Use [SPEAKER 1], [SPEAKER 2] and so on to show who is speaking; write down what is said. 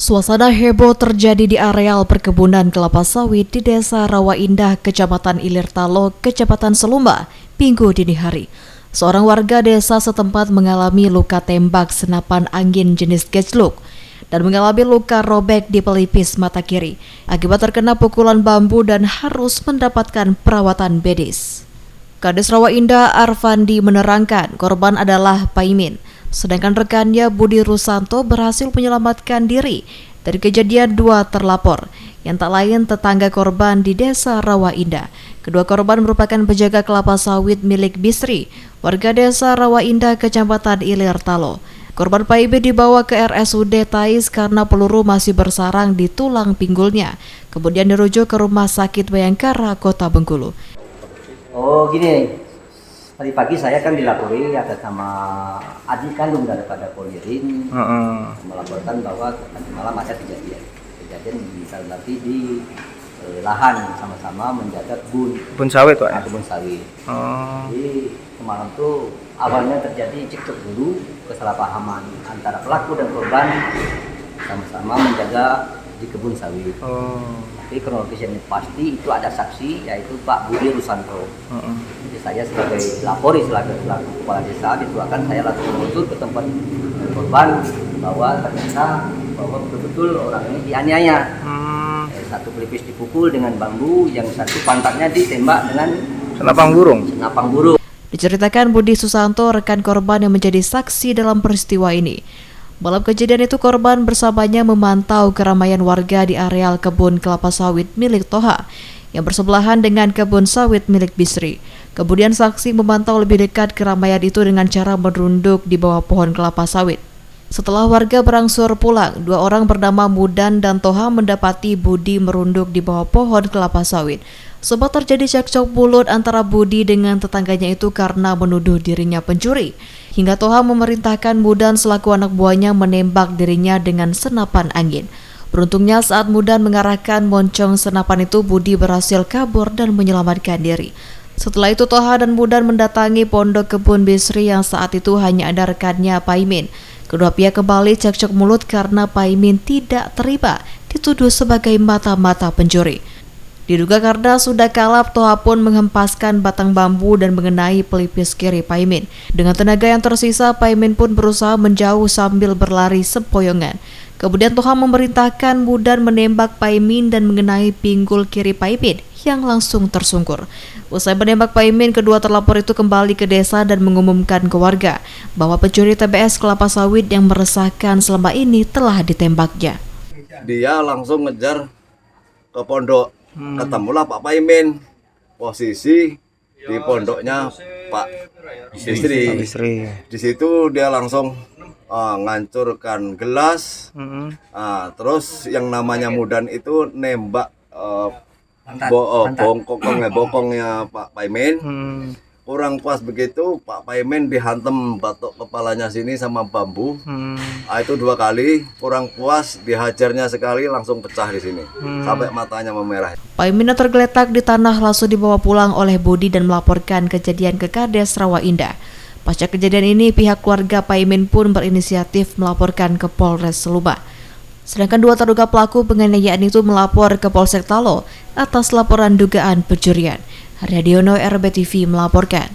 [SPEAKER 1] Suasana heboh terjadi di areal perkebunan kelapa sawit di Desa Rawa Indah, Kecamatan Ilir Talo, Kecamatan Selumba, Minggu dini hari. Seorang warga desa setempat mengalami luka tembak senapan angin jenis gejluk dan mengalami luka robek di pelipis mata kiri akibat terkena pukulan bambu dan harus mendapatkan perawatan medis. Kades Rawa Indah Arfandi menerangkan korban adalah Paimin, sedangkan rekannya Budi Rusanto berhasil menyelamatkan diri dari kejadian dua terlapor yang tak lain tetangga korban di Desa Rawa Indah. Kedua korban merupakan penjaga kelapa sawit milik Bisri, warga Desa Rawa Indah, Kecamatan Ilir Talo. Korban Paimin dibawa ke RSUD Tais karena peluru masih bersarang di tulang pinggulnya, kemudian dirujuk ke Rumah Sakit Bayangkara, Kota Bengkulu.
[SPEAKER 2] Oh gini, tadi pagi saya kan dilapori atas nama adik kandung daripada Polirin, melaporkan bahwa tadi malam ada kejadian di nanti di lahan sama-sama menjaga kebun
[SPEAKER 3] sawit, Pak.
[SPEAKER 2] Kebun sawit. Jadi semalam tuh awalnya terjadi cekcok dulu, kesalahpahaman antara pelaku dan korban sama-sama menjaga di kebun sawit. Tapi kronologis yang pasti itu ada saksi, yaitu Pak Budi Rusanto. Jadi saya sebagai lapori selaku kepala desa dituakan, saya langsung menuntut ke tempat korban bahwa ternyata bahwa betul-betul orang ini dianiaya. Satu pelipis dipukul dengan bambu, yang satu pantatnya ditembak dengan senapang burung.
[SPEAKER 1] Diceritakan Budi Susanto, rekan korban yang menjadi saksi dalam peristiwa ini. Malam kejadian itu korban bersamanya memantau keramaian warga di areal kebun kelapa sawit milik Toha yang bersebelahan dengan kebun sawit milik Bisri. Kemudian saksi memantau lebih dekat keramaian itu dengan cara merunduk di bawah pohon kelapa sawit. Setelah warga berangsur pulang, dua orang bernama Mudan dan Toha mendapati Budi merunduk di bawah pohon kelapa sawit. Sempat terjadi cekcok mulut antara Budi dengan tetangganya itu karena menuduh dirinya pencuri. Hingga Toha memerintahkan Mudan selaku anak buahnya menembak dirinya dengan senapan angin. Beruntungnya saat Mudan mengarahkan moncong senapan itu, Budi berhasil kabur dan menyelamatkan diri. Setelah itu Toha dan Mudan mendatangi pondok kebun Bisri yang saat itu hanya ada rekannya Paimin. Kedua pihak kembali cekcok mulut karena Paimin tidak terima dituduh sebagai mata-mata pencuri. Diduga karena sudah kalap, Toha pun menghempaskan batang bambu dan mengenai pelipis kiri Paimin. Dengan tenaga yang tersisa, Paimin pun berusaha menjauh sambil berlari sempoyongan. Kemudian Toha memerintahkan Mudan menembak Paimin dan mengenai pinggul kiri Paimin yang langsung tersungkur. Usai menembak Paimin, kedua terlapor itu kembali ke desa dan mengumumkan ke warga bahwa pencuri TBS kelapa sawit yang meresahkan selama ini telah ditembaknya.
[SPEAKER 4] Dia langsung ngejar ke pondok. Ketemulah Pak Paimin, posisi di pondoknya Pak Bisri. Di situ dia langsung ngancurkan gelas. Terus yang namanya Mudan itu nembak bokongnya Pak Paimin. Kurang puas begitu, Pak Paimin dihantam batok kepalanya sini sama bambu. Itu 2 kali, kurang puas dihajarnya sekali, langsung pecah di sini sampai matanya memerah.
[SPEAKER 1] Paimin tergeletak di tanah langsung dibawa pulang oleh Budi dan melaporkan kejadian ke Kades Rawa Indah. Pasca kejadian ini, pihak keluarga Paimin pun berinisiatif melaporkan ke Polres Selumba. Sedangkan dua terduga pelaku penganiayaan itu melapor ke Polsek Talo atas laporan dugaan pencurian. Haryadiono, RBTV melaporkan.